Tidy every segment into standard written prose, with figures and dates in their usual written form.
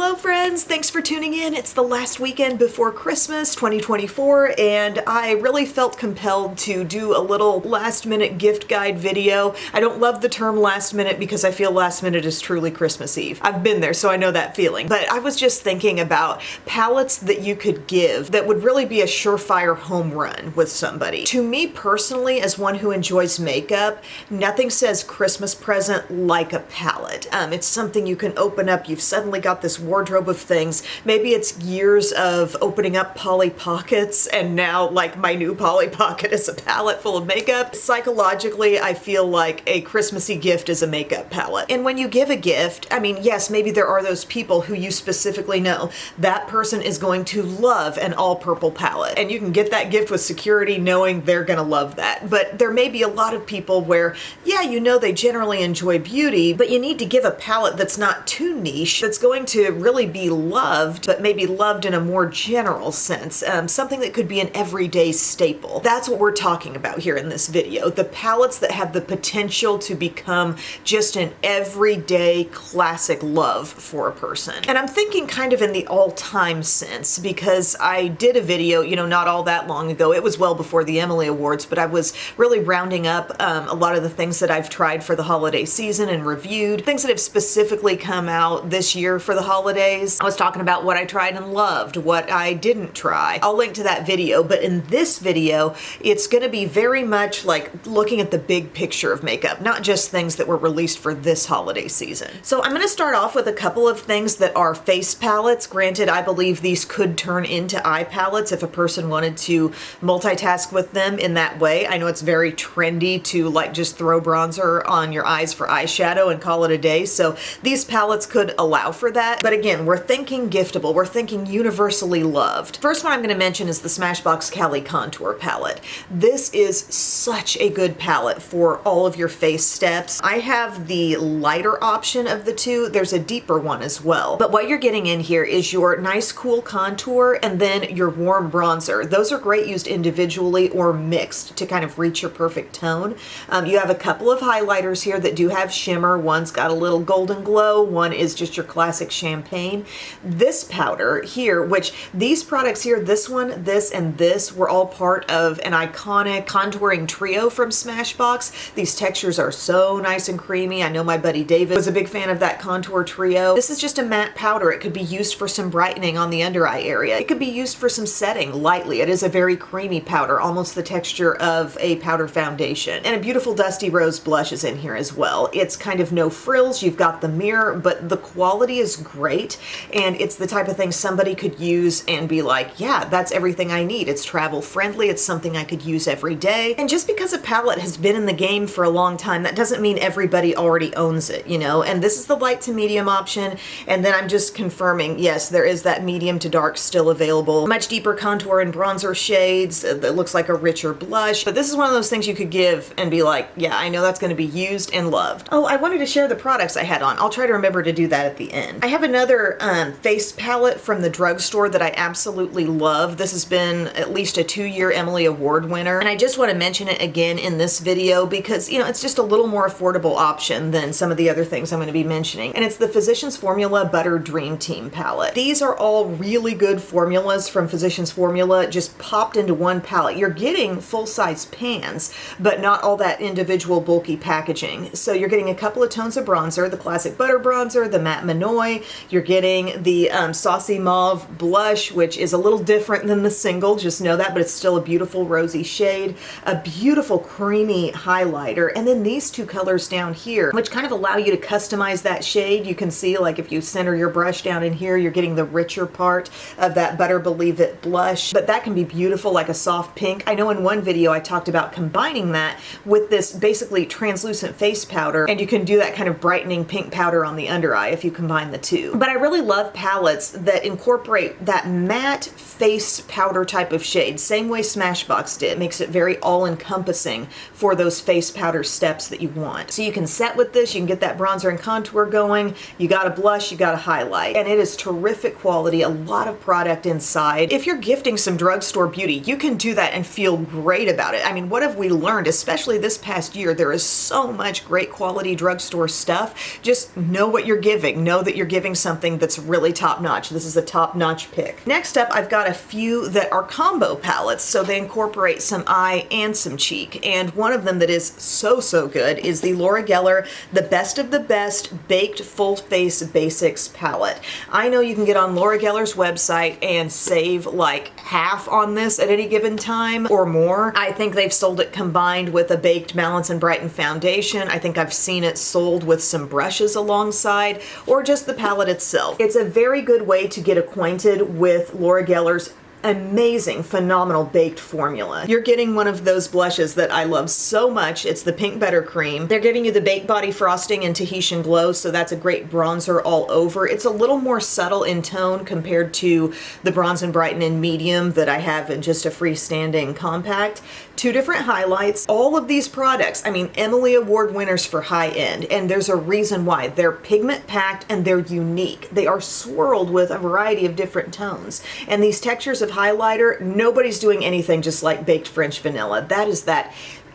Hello friends, thanks for tuning in. It's the last weekend before Christmas 2024 and I really felt compelled to do a little last minute gift guide video. I don't love the term last minute because I feel last minute is truly Christmas Eve. I've been there, so I know that feeling. But I was just thinking about palettes that you could give that would really be a surefire home run with somebody. To me personally, as one who enjoys makeup, nothing says Christmas present like a palette. It's something you can open up. You've suddenly got this wardrobe of things. Maybe it's years of opening up Polly Pockets and now like my new Polly Pocket is a palette full of makeup. Psychologically, I feel like a Christmassy gift is a makeup palette. And when you give a gift, I mean, yes, maybe there are those people who you specifically know that person is going to love an all purple palette. And you can get that gift with security knowing they're gonna love that. But there may be a lot of people where, yeah, you know they generally enjoy beauty, but you need to give a palette that's not too niche, that's going to really be loved, but maybe loved in a more general sense. Something that could be an everyday staple. That's what we're talking about here in this video. The palettes that have the potential to become just an everyday classic love for a person. And I'm thinking kind of in the all-time sense because I did a video, you know, not all that long ago. It was well before the Emily Awards, but I was really rounding up a lot of the things that I've tried for the holiday season and reviewed, things that have specifically come out this year for the holidays. I was talking about what I tried and loved, what I didn't try. I'll link to that video, but in this video, it's gonna be very much like looking at the big picture of makeup, not just things that were released for this holiday season. So I'm gonna start off with a couple of things that are face palettes. Granted, I believe these could turn into eye palettes if a person wanted to multitask with them in that way. I know it's very trendy to like just throw bronzer on your eyes for eyeshadow and call it a day, so these palettes could allow for that. But again, we're thinking giftable, we're thinking universally loved. First one I'm gonna mention is the Smashbox Cali Contour palette. This is such a good palette for all of your face steps. I have the lighter option of the two. There's a deeper one as well. But what you're getting in here is your nice cool contour and then your warm bronzer. Those are great used individually or mixed to kind of reach your perfect tone. You have a couple of highlighters here that do have shimmer. One's got a little golden glow, one is just your classic champagne. This powder here, which these products here, this one, this, and this were all part of an iconic contouring trio from Smashbox. These textures are so nice and creamy. I know my buddy David was a big fan of that contour trio. This is just a matte powder. It could be used for some brightening on the under eye area. It could be used for some setting lightly. It is a very creamy powder, almost the texture of a powder foundation. And a beautiful dusty rose blush is in here as well. It's kind of no frills. You've got the mirror, but the quality is great. And it's the type of thing somebody could use and be like, yeah, that's everything I need. It's travel friendly. It's something I could use every day. And just because a palette has been in the game for a long time, that doesn't mean everybody already owns it, you know? And this is the light to medium option. And then I'm just confirming, yes, there is that medium to dark still available. Much deeper contour and bronzer shades that looks like a richer blush. But this is one of those things you could give and be like, yeah, I know that's going to be used and loved. Oh, I wanted to share the products I had on. I'll try to remember to do that at the end. I have another face palette from the Drugstore that I absolutely love. This has been at least a 2-year Emily Award winner. And I just want to mention it again in this video because, you know, it's just a little more affordable option than some of the other things I'm going to be mentioning. And it's the Physicians Formula Butter Dream Team palette. These are all really good formulas from Physicians Formula just popped into one palette. You're getting full-size pans, but not all that individual bulky packaging. So you're getting a couple of tones of bronzer, the classic butter bronzer, the matte Manoy. You're getting the Saucy Mauve blush, which is a little different than the single, just know that, but it's still a beautiful rosy shade, a beautiful creamy highlighter, and then these two colors down here, which kind of allow you to customize that shade. You can see, like, if you center your brush down in here, you're getting the richer part of that Butter Believe It blush, but that can be beautiful, like a soft pink. I know in one video I talked about combining that with this basically translucent face powder, and you can do that kind of brightening pink powder on the under eye if you combine the two. But I really love palettes that incorporate that matte face powder type of shade, same way Smashbox did. It makes it very all-encompassing for those face powder steps that you want. So you can set with this, you can get that bronzer and contour going, you got a blush, you got a highlight, and it is terrific quality, a lot of product inside. If you're gifting some drugstore beauty, you can do that and feel great about it. I mean, what have we learned, especially this past year? There is so much great quality drugstore stuff. Just know what you're giving. Know that you're giving something something that's really top-notch. This is a top-notch pick. Next up, I've got a few that are combo palettes, so they incorporate some eye and some cheek. And one of them that is so good is the Laura Geller The Best of the Best Baked Full Face Basics palette. I know you can get on Laura Geller's website and save like half on this at any given time or more. I think they've sold it combined with a Baked Balance and Brighten foundation. I think I've seen it sold with some brushes alongside, or just the palette itself. It's a very good way to get acquainted with Laura Geller's amazing, phenomenal baked formula. You're getting one of those blushes that I love so much. It's the Pink Buttercream. They're giving you the Baked Body Frosting and Tahitian Glow, so that's a great bronzer all over. It's a little more subtle in tone compared to the Bronze and Brighten in Medium that I have in just a freestanding compact. Two different highlights. All of these products, I mean, Emily Award winners for high end, and there's a reason why. They're pigment packed and they're unique. They are swirled with a variety of different tones. And these textures of highlighter, nobody's doing anything just like Baked French Vanilla. That is that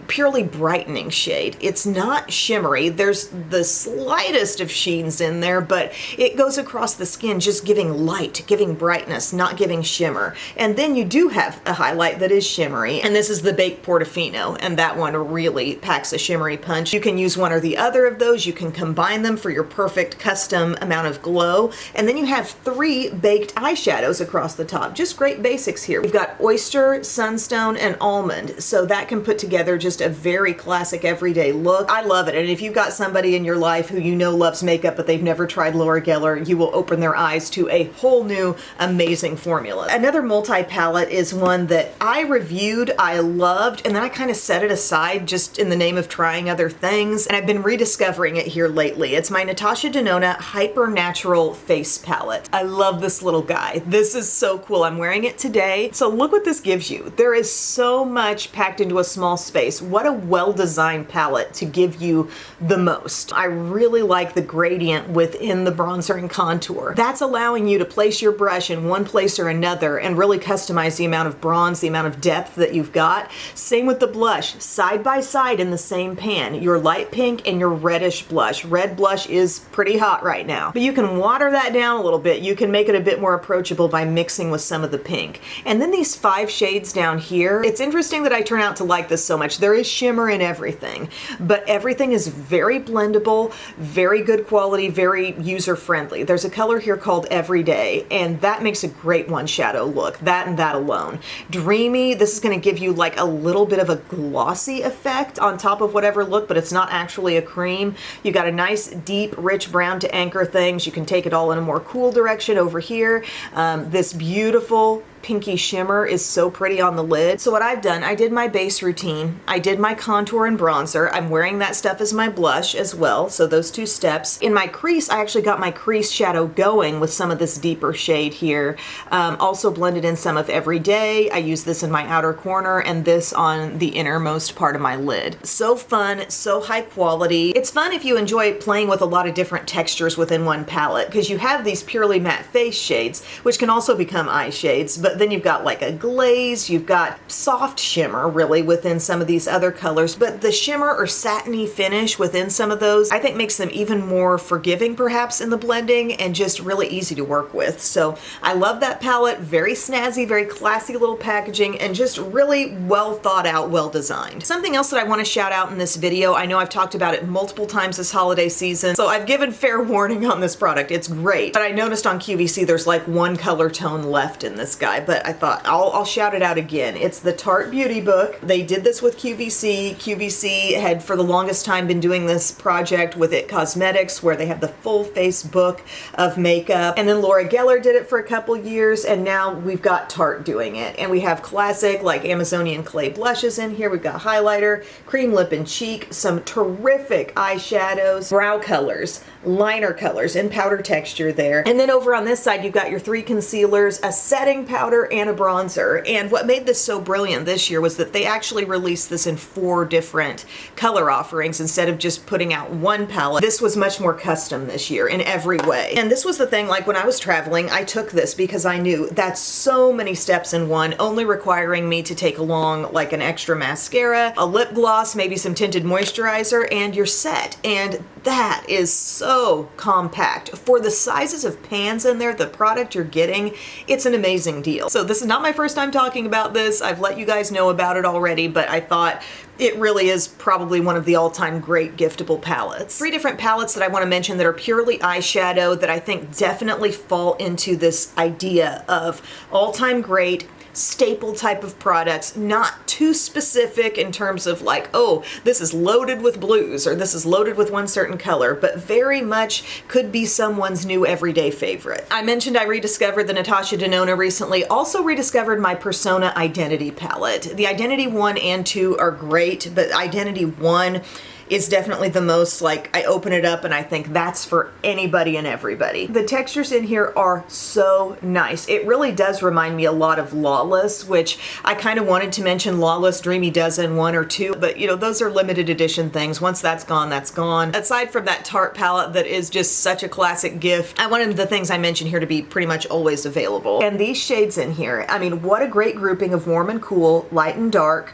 purely brightening shade. It's not shimmery. There's the slightest of sheens in there, but it goes across the skin just giving light, giving brightness, not giving shimmer. And then you do have a highlight that is shimmery, and this is the Baked Portofino, and that one really packs a shimmery punch. You can use one or the other of those. You can combine them for your perfect custom amount of glow. And then you have 3 baked eyeshadows across the top. Just great basics here. We've got Oyster, Sunstone, and Almond, so that can put together just a very classic everyday look. I love it. And if you've got somebody in your life who you know loves makeup but they've never tried Laura Geller, you will open their eyes to a whole new amazing formula. Another multi-palette is one that I reviewed, I loved, and then I kind of set it aside just in the name of trying other things, and I've been rediscovering it here lately. It's my Natasha Denona Hyper Natural Face Palette. I love this little guy. This is so cool. I'm wearing it today. So look what this gives you. There is so much packed into a small space. What a well-designed palette to give you the most. I really like the gradient within the bronzer and contour. That's allowing you to place your brush in one place or another and really customize the amount of bronze, the amount of depth that you've got. Same with the blush, side by side in the same pan, your light pink and your reddish blush. Red blush is pretty hot right now, but you can water that down a little bit. You can make it a bit more approachable by mixing with some of the pink. And then these 5 shades down here, it's interesting that I turn out to like this so much. There is shimmer in everything, but everything is very blendable, very good quality, very user-friendly. There's a color here called Everyday, and that makes a great one shadow look, that and that alone. Dreamy, this is going to give you like a little bit of a glossy effect on top of whatever look, but it's not actually a cream. You got a nice deep rich brown to anchor things. You can take it all in a more cool direction over here. This beautiful pinky shimmer is so pretty on the lid. So what I've done, I did my base routine, I did my contour and bronzer, I'm wearing that stuff as my blush as well, so those 2 steps. In my crease, I actually got my crease shadow going with some of this deeper shade here. Also blended in some of Everyday. I use this in my outer corner and this on the innermost part of my lid. So fun, so high quality. It's fun if you enjoy playing with a lot of different textures within one palette, because you have these purely matte face shades, which can also become eye shades, but then you've got like a glaze, you've got soft shimmer really within some of these other colors, but the shimmer or satiny finish within some of those, I think makes them even more forgiving perhaps in the blending and just really easy to work with. So I love that palette, very snazzy, very classy little packaging, and just really well thought out, well designed. Something else that I want to shout out in this video, I know I've talked about it multiple times this holiday season, so I've given fair warning on this product. It's great, but I noticed on QVC there's like 1 color tone left in this guy, but I thought I'll shout it out again. It's the Tarte Beauty Book. They did this with QVC. QVC had for the longest time been doing this project with It Cosmetics, where they have the full face book of makeup. And then Laura Geller did it for a couple years, and now we've got Tarte doing it. And we have classic like Amazonian clay blushes in here. We've got highlighter, cream lip and cheek, some terrific eyeshadows, brow colors, liner colors, and powder texture there. And then over on this side, you've got your 3 concealers, a setting powder, and a bronzer. And what made this so brilliant this year was that they actually released this in 4 different color offerings instead of just putting out 1 palette. This was much more custom this year in every way. And this was the thing, like when I was traveling, I took this because I knew that's so many steps in one, only requiring me to take along like an extra mascara, a lip gloss, maybe some tinted moisturizer, and you're set. And That is so compact. For the sizes of pans in there, the product you're getting, it's an amazing deal. So this is not my first time talking about this. I've let you guys know about it already, but I thought it really is probably one of the all-time great giftable palettes. 3 different palettes that I want to mention that are purely eyeshadow that I think definitely fall into this idea of all-time great, staple type of products, not too specific in terms of like, oh, this is loaded with blues or this is loaded with one certain color, but very much could be someone's new everyday favorite. I mentioned I rediscovered the Natasha Denona recently, also rediscovered my Persona Identity palette. The Identity 1 and 2 are great, but Identity 1 is definitely the most, like, I open it up and I think that's for anybody and everybody. The textures in here are so nice. It really does remind me a lot of Lawless, which I kind of wanted to mention Lawless Dreamy Dozen 1 or 2, but you know, those are limited edition things. Once that's gone, that's gone. Aside from that Tarte palette that is just such a classic gift, I wanted the things I mentioned here to be pretty much always available. And these shades in here, I mean, what a great grouping of warm and cool, light and dark.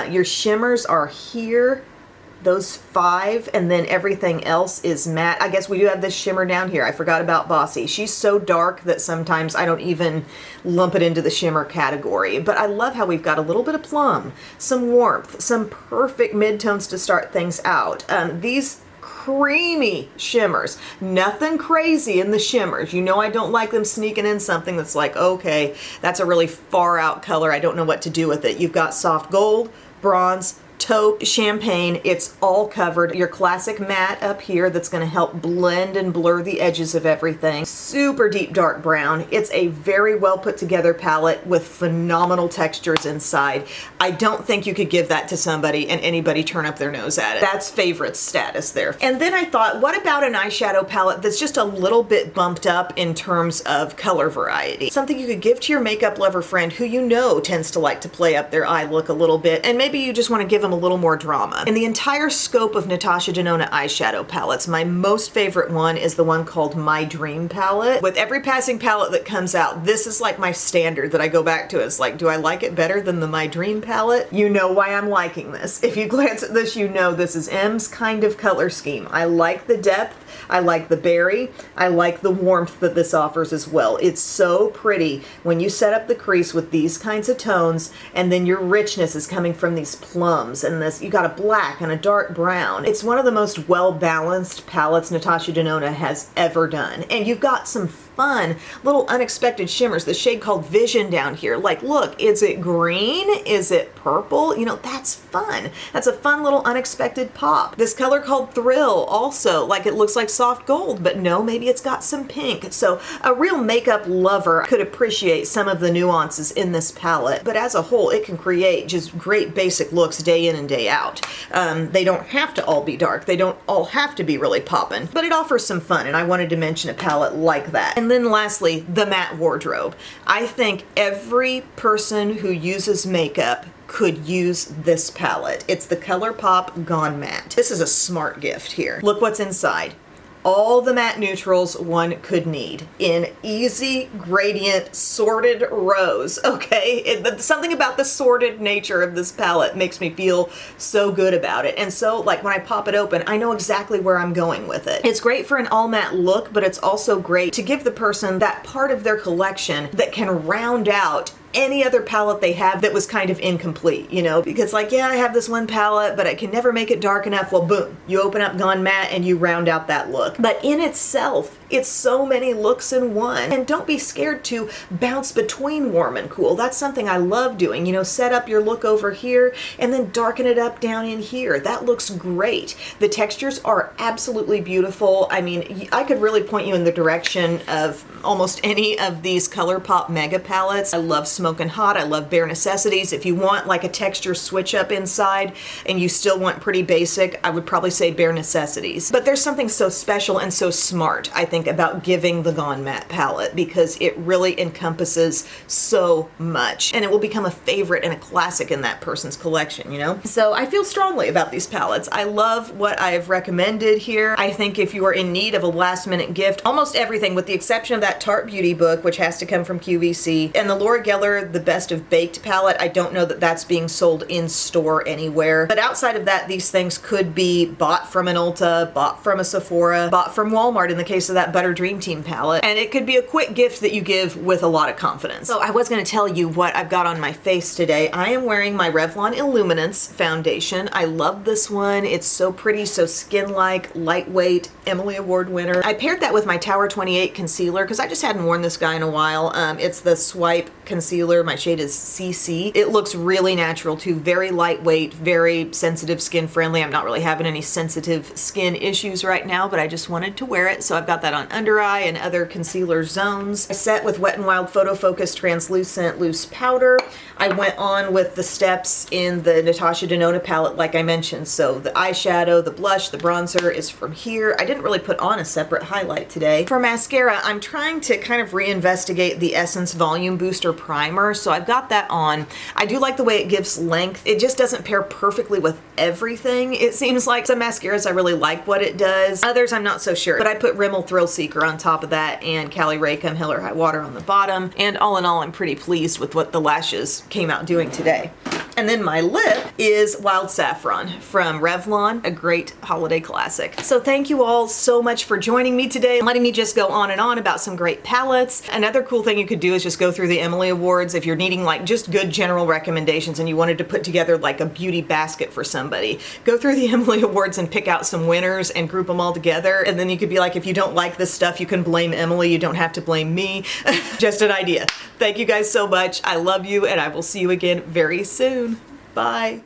Your shimmers are here, those 5, and then everything else is matte. I guess we do have this shimmer down here. I forgot about Bossy. She's so dark that sometimes I don't even lump it into the shimmer category. But I love how we've got a little bit of plum, some warmth, some perfect midtones to start things out. These creamy shimmers, nothing crazy in the shimmers. You know I don't like them sneaking in something that's like, okay, that's a really far out color. I don't know what to do with it. You've got soft gold, bronze, taupe, champagne, it's all covered. Your classic matte up here that's going to help blend and blur the edges of everything. Super deep dark brown. It's a very well put together palette with phenomenal textures inside. I don't think you could give that to somebody and anybody turn up their nose at it. That's favorite status there. And then I thought, what about an eyeshadow palette that's just a little bit bumped up in terms of color variety? Something you could give to your makeup lover friend who you know tends to like to play up their eye look a little bit, and maybe you just want to give them a little more drama. In the entire scope of Natasha Denona eyeshadow palettes, my most favorite one is the one called My Dream palette. With every passing palette that comes out, this is like my standard that I go back to. It's like, do I like it better than the My Dream palette? You know why I'm liking this. If you glance at this, you know this is M's kind of color scheme. I like the depth, I like the berry, I like the warmth that this offers as well. It's so pretty when you set up the crease with these kinds of tones, and then your richness is coming from these plums and this, you got a black and a dark brown. It's one of the most well-balanced palettes Natasha Denona has ever done. And you've got some fun little unexpected shimmers. The shade called Vision down here, like, look, is it green? Is it purple? You know, that's fun. That's a fun little unexpected pop. This color called Thrill also, like, it looks like soft gold, but no, maybe it's got some pink. So a real makeup lover could appreciate some of the nuances in this palette, but as a whole, it can create just great basic looks day in and day out. They don't have to all be dark. They don't all have to be really poppin', but it offers some fun, and I wanted to mention a palette like that. And then lastly, the matte wardrobe. I think every person who uses makeup could use this palette. It's the ColourPop Gone Matte. This is a smart gift here. Look what's inside. All the matte neutrals one could need in easy gradient sorted rows, okay? Something about the sorted nature of this palette makes me feel so good about it. And so, like, when I pop it open, I know exactly where I'm going with it. It's great for an all matte look, but it's also great to give the person that part of their collection that can round out any other palette they have that was kind of incomplete, you know, because like, yeah, I have this one palette, but I can never make it dark enough. Well, boom, you open up Gone Matte and you round out that look. But in itself, it's so many looks in one. And don't be scared to bounce between warm and cool. That's something I love doing. You know, set up your look over here and then darken it up down in here. That looks great. The textures are absolutely beautiful. I mean, I could really point you in the direction of almost any of these ColourPop mega palettes. I love Smokin' Hot. I love Bare Necessities. If you want like a texture switch up inside and you still want pretty basic, I would probably say Bare Necessities. But there's something so special and so smart, I think, think, about giving the Gone Matte palette, because it really encompasses so much, and it will become a favorite and a classic in that person's collection, you know? So I feel strongly about these palettes. I love what I've recommended here. I think if you are in need of a last minute gift, almost everything, with the exception of that Tarte Beauty book, which has to come from QVC, and the Laura Geller The Best of Baked palette, I don't know that that's being sold in store anywhere. But outside of that, these things could be bought from an Ulta, bought from a Sephora, bought from Walmart in the case of that Butter Dream Team palette, and it could be a quick gift that you give with a lot of confidence. So I was going to tell you what I've got on my face today. I am wearing my Revlon Illuminance foundation. I love this one. It's so pretty, so skin-like, lightweight, Emily Award winner. I paired that with my Tower 28 concealer because I just hadn't worn this guy in a while. It's the Swipe concealer. My shade is CC. It looks really natural too, very lightweight, very sensitive skin friendly. I'm not really having any sensitive skin issues right now, but I just wanted to wear it. So I've got that on under eye and other concealer zones. I set with Wet n Wild Photo Focus Translucent Loose Powder. I went on with the steps in the Natasha Denona palette like I mentioned. So the eyeshadow, the blush, the bronzer is from here. I didn't really put on a separate highlight today. For mascara, I'm trying to kind of reinvestigate the Essence Volume Booster Primer, so I've got that on. I do like the way it gives length. It just doesn't pair perfectly with everything, it seems like. Some mascaras I really like what it does. Others I'm not so sure. But I put Rimmel Thrill Seeker on top of that and Cali Ray Come Hell or High Water on the bottom. And all in all, I'm pretty pleased with what the lashes came out doing today. And then my lip is Wild Saffron from Revlon, a great holiday classic. So thank you all so much for joining me today and letting me just go on and on about some great palettes. Another cool thing you could do is just go through the Emily Awards if you're needing like just good general recommendations and you wanted to put together like a beauty basket for somebody. Go through the Emily Awards and pick out some winners and group them all together, and then you could be like, if you don't like this stuff, you can blame Emily. You don't have to blame me. Just an idea. Thank you guys so much. I love you, and I will see you again very soon. Bye.